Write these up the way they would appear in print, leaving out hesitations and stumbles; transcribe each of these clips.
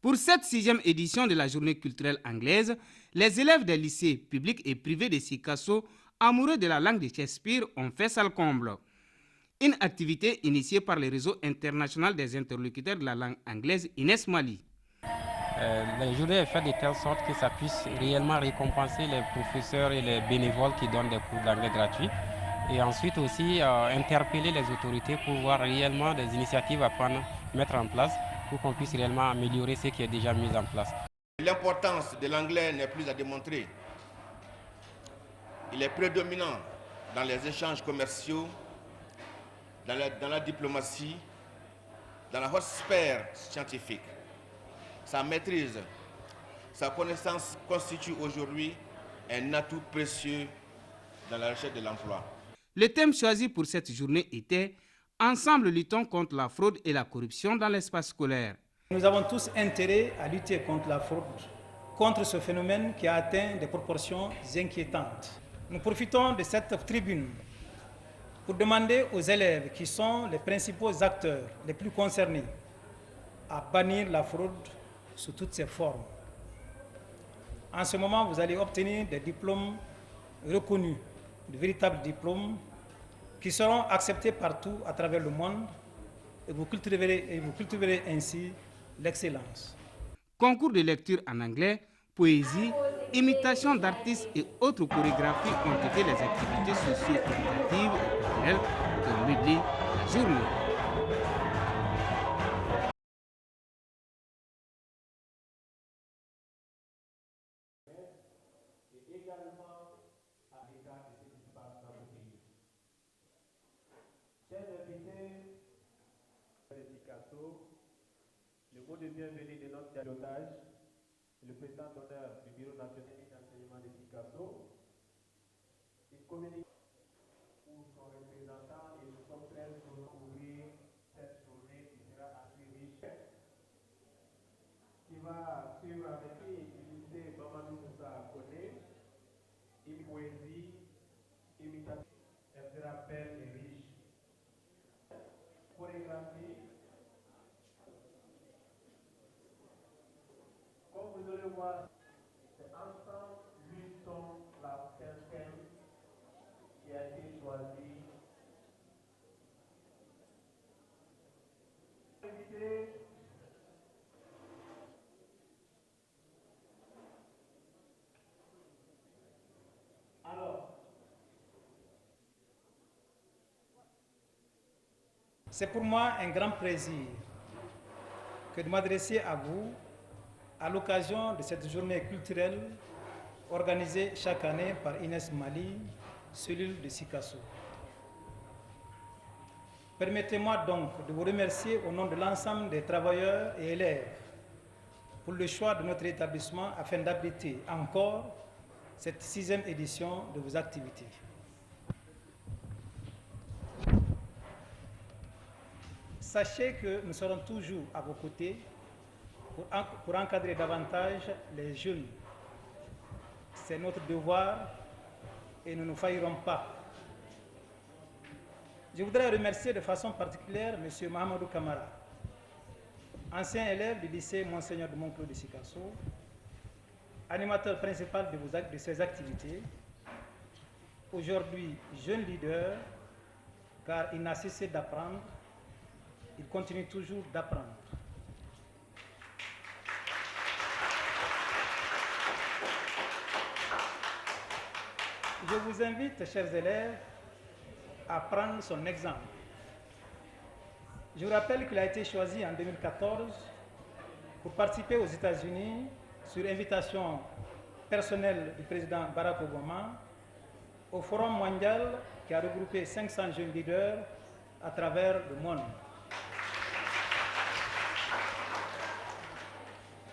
Pour cette 6e édition de la journée culturelle anglaise, les élèves des lycées publics et privés de Sikasso, amoureux de la langue de Shakespeare, ont fait salle comble. Une activité initiée par le réseau international des interlocuteurs de la langue anglaise, Ines Mali. La journée est faite de telle sorte que ça puisse réellement récompenser les professeurs et les bénévoles qui donnent des cours d'anglais gratuits. Et ensuite aussi interpeller les autorités pour voir réellement des initiatives à mettre en place pour qu'on puisse réellement améliorer ce qui est déjà mis en place. L'importance de l'anglais n'est plus à démontrer. Il est prédominant dans les échanges commerciaux, dans la diplomatie, dans la haute sphère scientifique. Sa maîtrise, sa connaissance constitue aujourd'hui un atout précieux dans la recherche de l'emploi. Le thème choisi pour cette journée était « Ensemble luttons contre la fraude et la corruption dans l'espace scolaire ». Nous avons tous intérêt à lutter contre la fraude, contre ce phénomène qui a atteint des proportions inquiétantes. Nous profitons de cette tribune pour demander aux élèves qui sont les principaux acteurs les plus concernés à bannir la fraude sous toutes ses formes. En ce moment, vous allez obtenir des diplômes reconnus, de véritables diplômes qui seront acceptés partout à travers le monde et vous cultiverez ainsi l'excellence. Concours de lecture en anglais, poésie, imitation d'artistes et autres chorégraphies ont été les activités socio-éducatives et culturelles qui ont mené la journée. Chers invités de Sikasso, le mot de bienvenue de notre dialoguage, le président d'honneur du Bureau national d'enseignement de Sikasso, il communique pour son représentant et nous sommes très heureux d'ouvrir cette journée qui sera assez riche, qui va suivre avec l'unité Mamadou Moussa Koné, une poésie, imitation, elle sera belle et riche. Chorégraphie. Comme vous allez voir, c'est ensemble luttons la thème qui a été choisi. Alors, c'est pour moi un grand plaisir que de m'adresser à vous à l'occasion de cette journée culturelle organisée chaque année par Ines Mali, cellule de Sikasso. Permettez-moi donc de vous remercier au nom de l'ensemble des travailleurs et élèves pour le choix de notre établissement afin d'abriter encore cette 6e édition de vos activités. Sachez que nous serons toujours à vos côtés pour encadrer davantage les jeunes. C'est notre devoir et nous ne faillirons pas. Je voudrais remercier de façon particulière M. Mahamadou Kamara, ancien élève du lycée Monseigneur de Monclos de Sikasso, animateur principal de ces activités, aujourd'hui jeune leader, car il n'a cessé d'apprendre, il continue toujours d'apprendre. Je vous invite, chers élèves, à prendre son exemple. Je vous rappelle qu'il a été choisi en 2014 pour participer aux États-Unis sur invitation personnelle du président Barack Obama au Forum mondial qui a regroupé 500 jeunes leaders à travers le monde.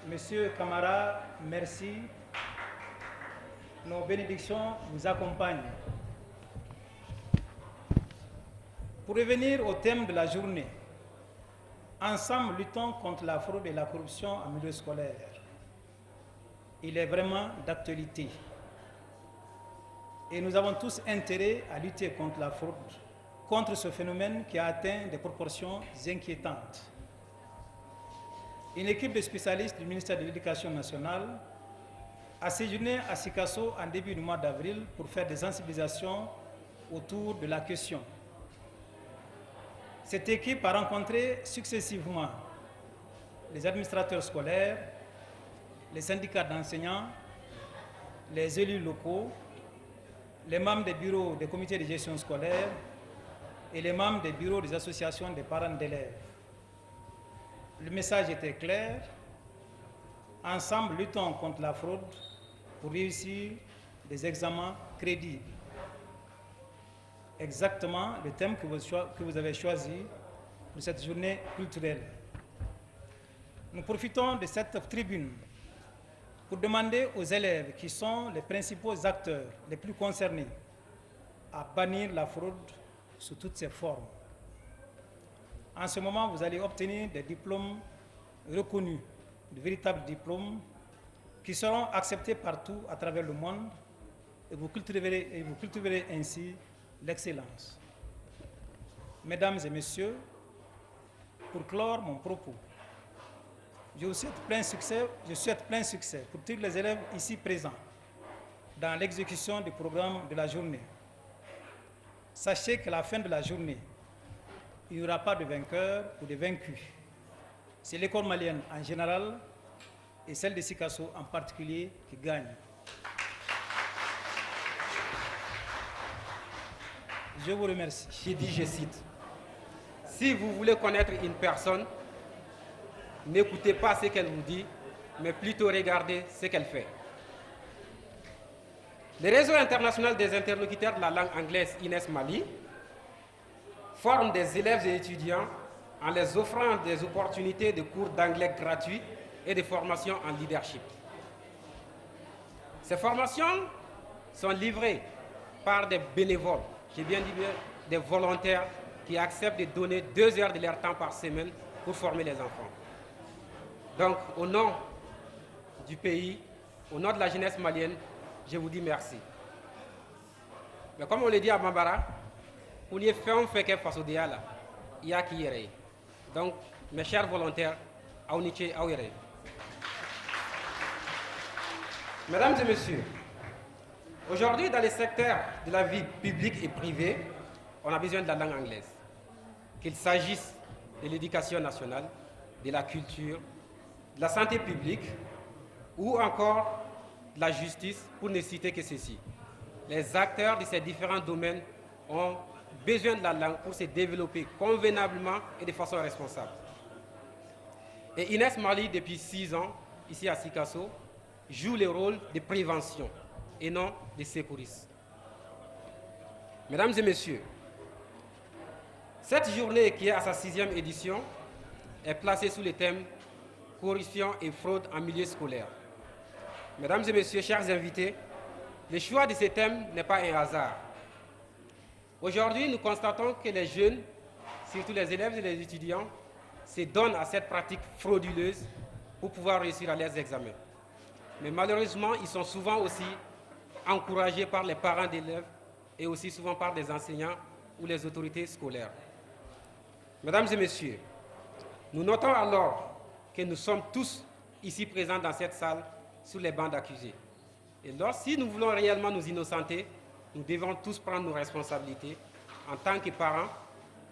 Monsieur Kamara, merci. Nos bénédictions vous accompagnent. Pour revenir au thème de la journée, ensemble luttons contre la fraude et la corruption en milieu scolaire. Il est vraiment d'actualité. Et nous avons tous intérêt à lutter contre la fraude, contre ce phénomène qui a atteint des proportions inquiétantes. une équipe de spécialistes du ministère de l'Éducation nationale a séjourné à Sikasso en début du mois d'avril pour faire des sensibilisations autour de la question. Cette équipe a rencontré successivement les administrateurs scolaires, les syndicats d'enseignants, les élus locaux, les membres des bureaux des comités de gestion scolaire et les membres des bureaux des associations des parents d'élèves. Le message était clair. Ensemble, luttons contre la fraude pour réussir des examens crédibles. Exactement le thème que vous avez choisi pour cette journée culturelle. Nous profitons de cette tribune pour demander aux élèves qui sont les principaux acteurs les plus concernés à bannir la fraude sous toutes ses formes. En ce moment, vous allez obtenir des diplômes reconnus, de véritables diplômes qui seront acceptés partout à travers le monde et vous cultiverez ainsi l'excellence. Mesdames et messieurs, pour clore mon propos, je souhaite plein succès pour tous les élèves ici présents dans l'exécution du programme de la journée. Sachez qu'à la fin de la journée, il n'y aura pas de vainqueur ou de vaincus. C'est l'école malienne en général et celle de Sikasso en particulier qui gagne. Je vous remercie. J'ai dit, je cite, « Si vous voulez connaître une personne, n'écoutez pas ce qu'elle vous dit, mais plutôt regardez ce qu'elle fait. » Le réseau international des interlocuteurs de la langue anglaise INES Mali forme des élèves et étudiants en les offrant des opportunités de cours d'anglais gratuits et de formations en leadership. Ces formations sont livrées par des bénévoles, j'ai bien dit des volontaires qui acceptent de donner 2 heures de leur temps par semaine pour former les enfants. Donc, au nom du pays, au nom de la jeunesse malienne, je vous dis merci. Mais comme on le dit à Bambara, on y fait un fait face au diala, il y a qui y. Donc, mes chers volontaires, Aouniché Aouire. Mesdames et messieurs, aujourd'hui, dans les secteurs de la vie publique et privée, on a besoin de la langue anglaise. Qu'il s'agisse de l'éducation nationale, de la culture, de la santé publique ou encore de la justice, pour ne citer que ceci. Les acteurs de ces différents domaines ont besoin de la langue pour se développer convenablement et de façon responsable. Et INES Mali, depuis 6 ans, ici à Sikasso, joue le rôle de prévention et non de secouriste. Mesdames et messieurs, cette journée qui est à sa 6e édition est placée sous le thème « Corruption et fraude en milieu scolaire ». Mesdames et messieurs, chers invités, le choix de ce thème n'est pas un hasard. Aujourd'hui, nous constatons que les jeunes, surtout les élèves et les étudiants, se donnent à cette pratique frauduleuse pour pouvoir réussir à leurs examens. Mais malheureusement, ils sont souvent aussi encouragés par les parents d'élèves et aussi souvent par des enseignants ou les autorités scolaires. Mesdames et messieurs, nous notons alors que nous sommes tous ici présents dans cette salle sur les bancs d'accusés. Et si nous voulons réellement nous innocenter, nous devons tous prendre nos responsabilités en tant que parents,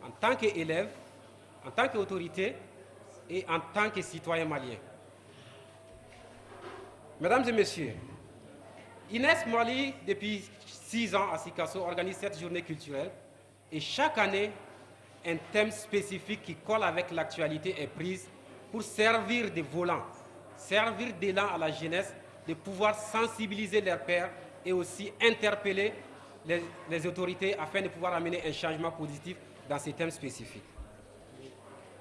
en tant qu'élèves, en tant qu'autorités et en tant que citoyens maliens. Mesdames et messieurs, INES Mali, depuis 6 ans à Sikasso, organise cette journée culturelle et chaque année, un thème spécifique qui colle avec l'actualité est prise pour servir de volant, servir d'élan à la jeunesse, de pouvoir sensibiliser leurs pairs et aussi interpeller les autorités afin de pouvoir amener un changement positif dans ces thèmes spécifiques.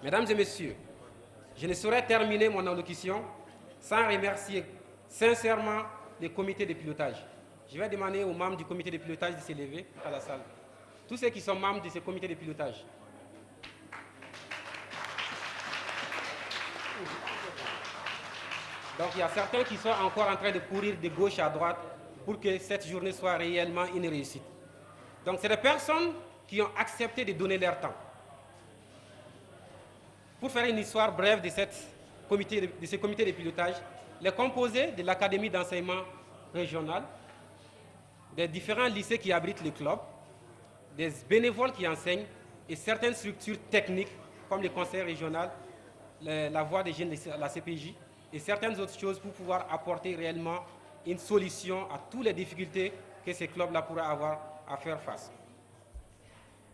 Mesdames et messieurs, je ne saurais terminer mon allocution sans remercier sincèrement le comité de pilotage. Je vais demander aux membres du comité de pilotage de se lever à la salle. Tous ceux qui sont membres de ce comité de pilotage. Donc il y a certains qui sont encore en train de courir de gauche à droite pour que cette journée soit réellement une réussite. Donc c'est des personnes qui ont accepté de donner leur temps. Pour faire une histoire brève de cette ces comités de pilotage, les composés de l'Académie d'enseignement régional, des différents lycées qui abritent le club, des bénévoles qui enseignent et certaines structures techniques comme le conseil régional, la voie des jeunes, la CPJ et certaines autres choses pour pouvoir apporter réellement une solution à toutes les difficultés que ces clubs-là pourraient avoir à faire face.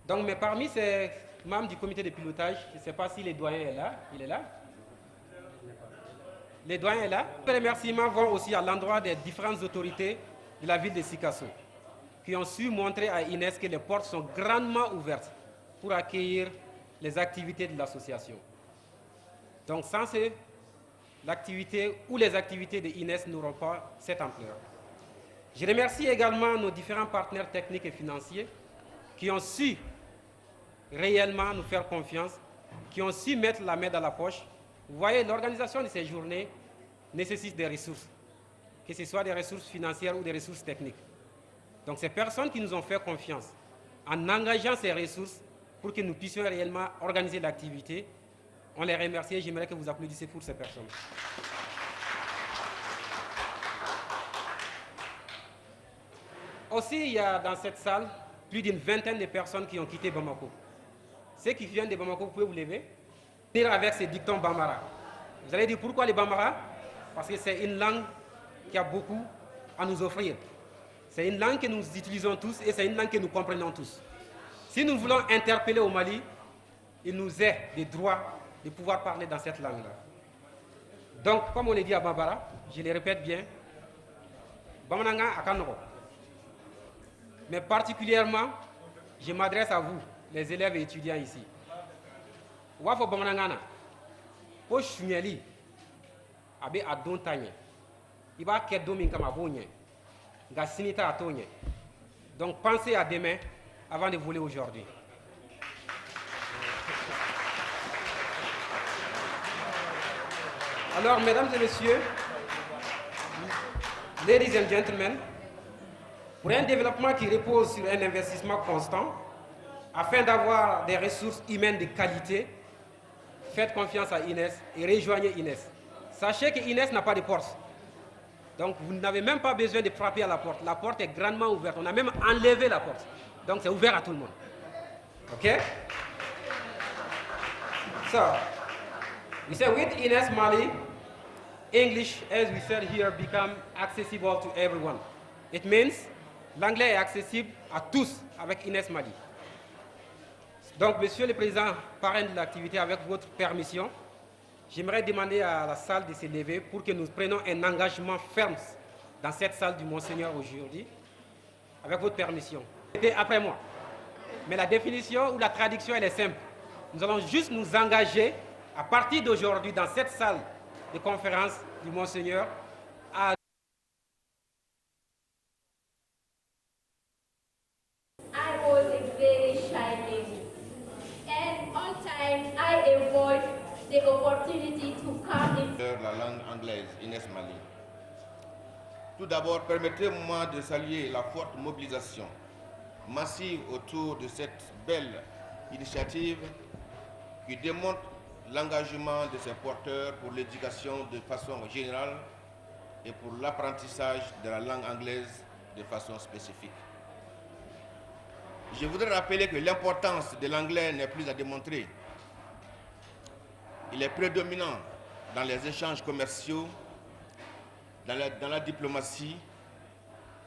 Donc, mais parmi ces membres du comité de pilotage, je ne sais pas si le doyen est là. Il est là? Le doyen est là. Les remerciements vont aussi à l'endroit des différentes autorités de la ville de Sikasso qui ont su montrer à Inès que les portes sont grandement ouvertes pour accueillir les activités de l'association. Donc, sans l'activité ou les activités de Inès n'auront pas cette ampleur. Je remercie également nos différents partenaires techniques et financiers qui ont su réellement nous faire confiance, qui ont su mettre la main dans la poche. Vous voyez, l'organisation de ces journées nécessite des ressources, que ce soit des ressources financières ou des ressources techniques. Donc, ces personnes qui nous ont fait confiance en engageant ces ressources pour que nous puissions réellement organiser l'activité, on les remercie et j'aimerais que vous applaudissiez pour ces personnes. Aussi, il y a dans cette salle plus d'une vingtaine de personnes qui ont quitté Bamako. Ceux qui viennent de Bamako, vous pouvez vous lever, dire avec ces dictons Bambara. Vous allez dire pourquoi les Bambara? Parce que c'est une langue qui a beaucoup à nous offrir. C'est une langue que nous utilisons tous et c'est une langue que nous comprenons tous. Si nous voulons interpeller au Mali, il nous est des droits de pouvoir parler dans cette langue-là. Donc, comme on le dit à Bambara, je le répète bien, Bamananga Akanoro. Mais particulièrement, je m'adresse à vous, les élèves et étudiants ici. Wafo Bamanangana, po shumeli, abe adon tanye, iba kedo minkama bonye, ga sinita atonye. Donc pensez à demain avant de voler aujourd'hui. Alors, mesdames et messieurs, ladies and gentlemen, pour un développement qui repose sur un investissement constant, afin d'avoir des ressources humaines de qualité, faites confiance à Inès et rejoignez Inès. Sachez que Inès n'a pas de porte. Donc vous n'avez même pas besoin de frapper à la porte. La porte est grandement ouverte. On a même enlevé la porte. Donc c'est ouvert à tout le monde. OK? So, we say with Inès Mali, English, as we said here, become accessible to everyone. It means l'anglais est accessible à tous avec Inès Mali. Donc, Monsieur le Président, parrain de l'activité, avec votre permission, j'aimerais demander à la salle de se lever pour que nous prenions un engagement ferme dans cette salle du Monseigneur aujourd'hui, avec votre permission. C'était après moi. Mais la définition ou la traduction, elle est simple. Nous allons juste nous engager, à partir d'aujourd'hui, dans cette salle de conférence du Monseigneur, à... I was a very shy lady. And all times I avoid the opportunity to come in. La langue anglaise, Inès Mali. Tout d'abord, permettez-moi de saluer la forte mobilisation massive autour de cette belle initiative qui démontre l'engagement de ses porteurs pour l'éducation de façon générale et pour l'apprentissage de la langue anglaise de façon spécifique. Je voudrais rappeler que l'importance de l'anglais n'est plus à démontrer. Il est prédominant dans les échanges commerciaux, dans la diplomatie,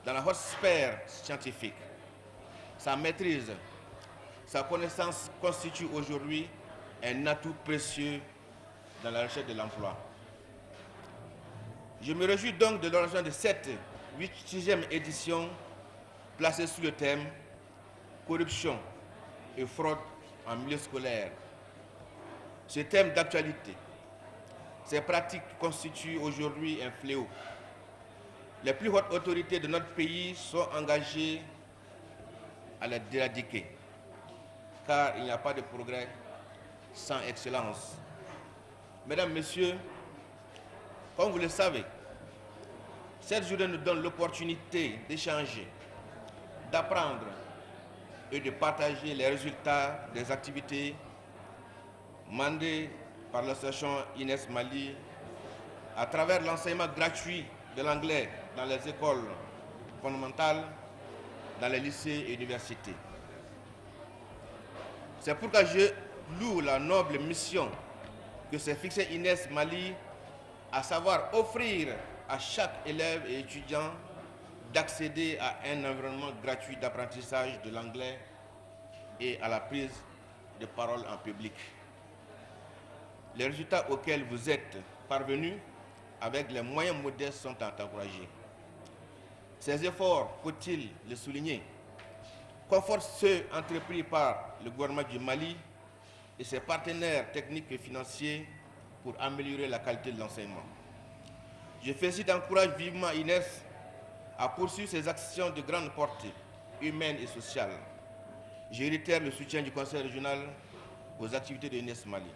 dans la haute sphère scientifique. Sa maîtrise, sa connaissance constitue aujourd'hui un atout précieux dans la recherche de l'emploi. Je me réjouis donc de l'organisation de cette 6e édition placée sous le thème « Corruption et fraude en milieu scolaire ». Ce thème d'actualité, ces pratiques constituent aujourd'hui un fléau. Les plus hautes autorités de notre pays sont engagées à les éradiquer, car il n'y a pas de progrès sans excellence. Mesdames, Messieurs, comme vous le savez, cette journée nous donne l'opportunité d'échanger, d'apprendre et de partager les résultats des activités mandées par l'association Inès Mali à travers l'enseignement gratuit de l'anglais dans les écoles fondamentales, dans les lycées et universités. C'est pourquoi je loue la noble mission que s'est fixée Inès Mali, à savoir offrir à chaque élève et étudiant d'accéder à un environnement gratuit d'apprentissage de l'anglais et à la prise de parole en public. Les résultats auxquels vous êtes parvenus avec les moyens modestes sont à encourager. Ces efforts, faut-il le souligner, confortent ceux entrepris par le gouvernement du Mali et ses partenaires techniques et financiers pour améliorer la qualité de l'enseignement. Je félicite et encourage vivement Inès à poursuivre ses actions de grande portée, humaine et sociale. Je réitère le soutien du Conseil régional aux activités de Inès Mali.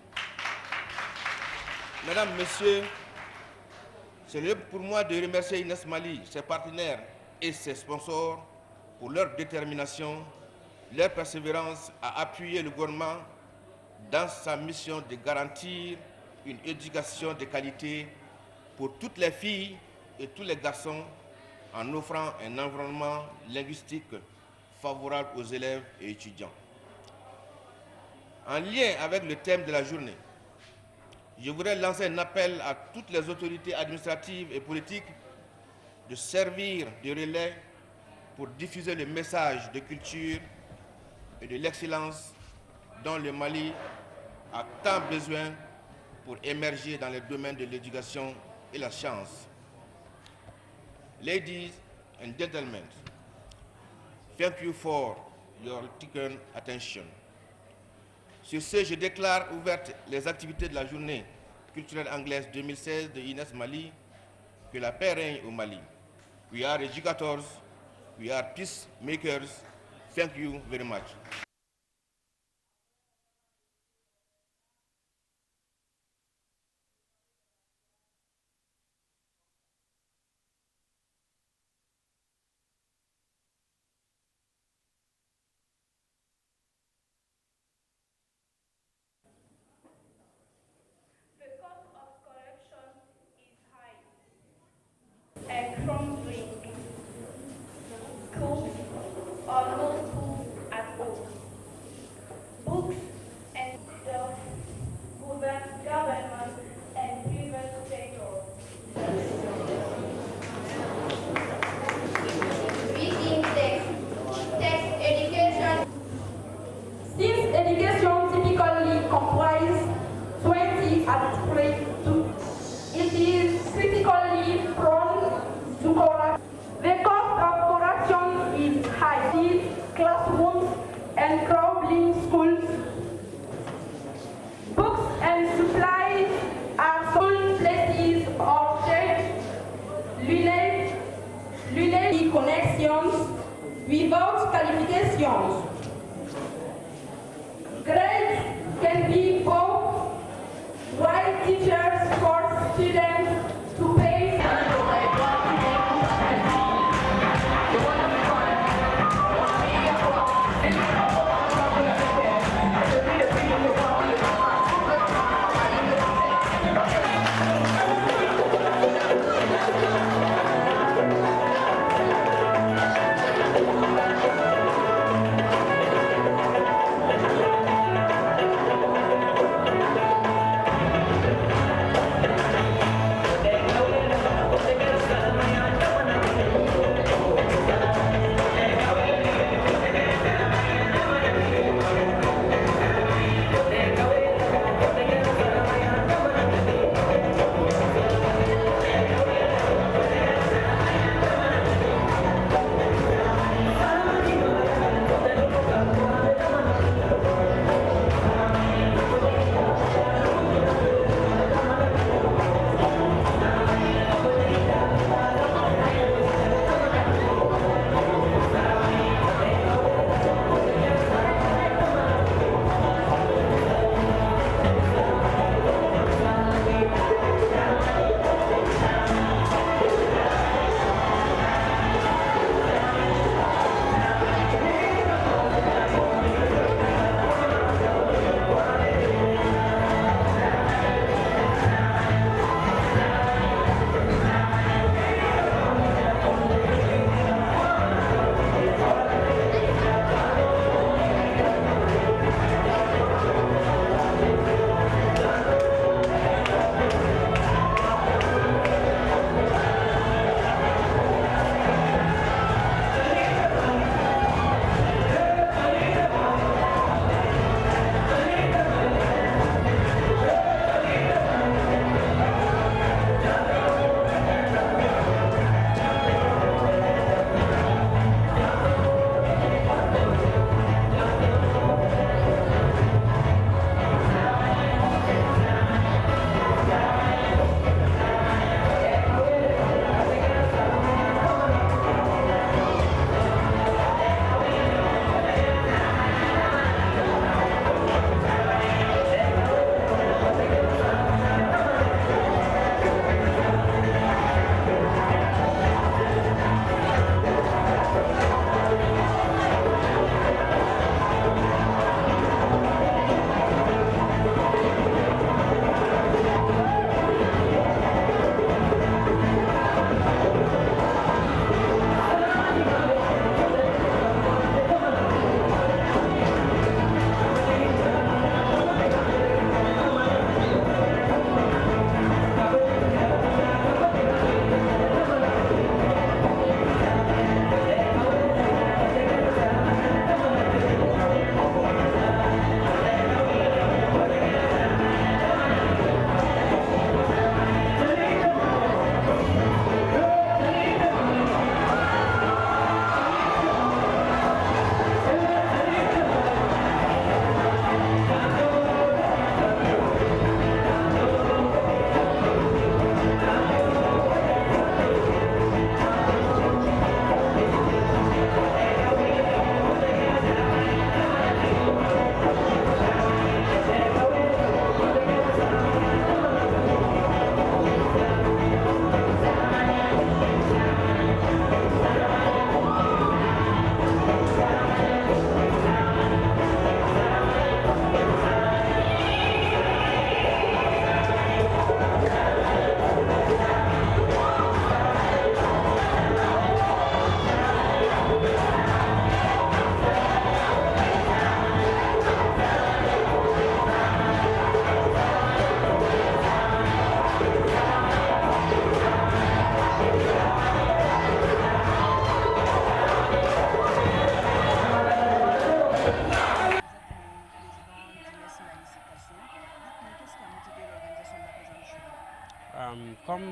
Mesdames, Messieurs, c'est lieu pour moi de remercier Inès Mali, ses partenaires et ses sponsors pour leur détermination, leur persévérance à appuyer le gouvernement dans sa mission de garantir une éducation de qualité pour toutes les filles et tous les garçons en offrant un environnement linguistique favorable aux élèves et étudiants. En lien avec le thème de la journée, je voudrais lancer un appel à toutes les autorités administratives et politiques de servir de relais pour diffuser le message de culture et de l'excellence dont le Mali a tant besoin pour émerger dans les domaines de l'éducation et la science. Ladies and gentlemen, thank you for your taken attention. Sur ce, je déclare ouvertes les activités de la journée culturelle anglaise 2016 de Inès Mali. Que la paix règne au Mali. We are educators, we are peacemakers. Thank you very much. And crumbling. Schools or no school at all. Books and the government and private sector. Reading text education. Since education typically comprises 20 at grade 2, it is critically prone to corruption. The cost of corruption is high. These classrooms and crumbling schools. Books and supplies are sold places or church. Lunatic connections without qualifications. Grades can be poor, while teachers force students to pay.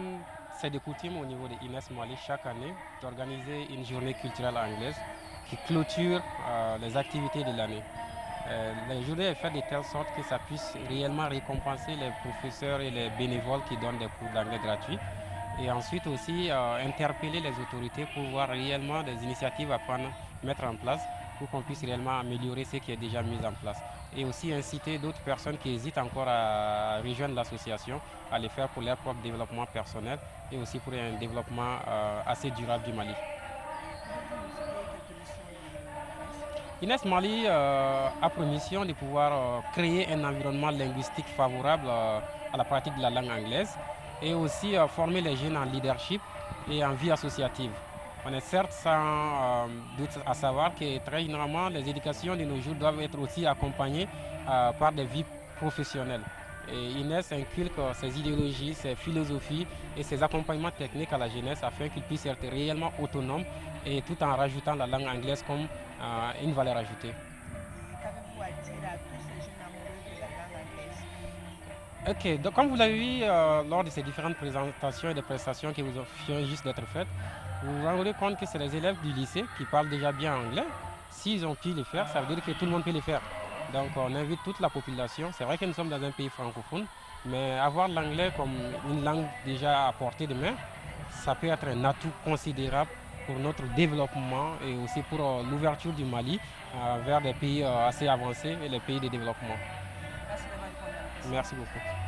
comme c'est de coutume au niveau de INES Mali chaque année d'organiser une journée culturelle anglaise qui clôture les activités de l'année. La journée est faite de telle sorte que ça puisse réellement récompenser les professeurs et les bénévoles qui donnent des cours d'anglais gratuits. Et ensuite aussi interpeller les autorités pour voir réellement des initiatives à mettre en place pour qu'on puisse réellement améliorer ce qui est déjà mis en place. Et aussi inciter d'autres personnes qui hésitent encore à rejoindre l'association à le faire pour leur propre développement personnel et aussi pour un développement assez durable du Mali. INES Mali a pour mission de pouvoir créer un environnement linguistique favorable à la pratique de la langue anglaise et aussi former les jeunes en leadership et en vie associative. On est certes sans doute à savoir que très généralement les éducations de nos jours doivent être aussi accompagnées par des vies professionnelles. Et INES inculque ses idéologies, ses philosophies et ses accompagnements techniques à la jeunesse afin qu'ils puissent être réellement autonomes et tout en rajoutant la langue anglaise comme une valeur ajoutée. Qu'avez-vous à dire à tous ces jeunes amoureux de la langue anglaise? Ok, donc comme vous l'avez vu lors de ces différentes présentations et des prestations qui vous viennent juste d'être faites, vous vous rendez compte que c'est les élèves du lycée qui parlent déjà bien anglais. S'ils ont pu le faire, ça veut dire que tout le monde peut le faire. Donc on invite toute la population. C'est vrai que nous sommes dans un pays francophone, mais avoir l'anglais comme une langue déjà à portée de main, ça peut être un atout considérable pour notre développement et aussi pour l'ouverture du Mali vers des pays assez avancés et les pays de développement. Merci d'avoir répondu. Merci beaucoup.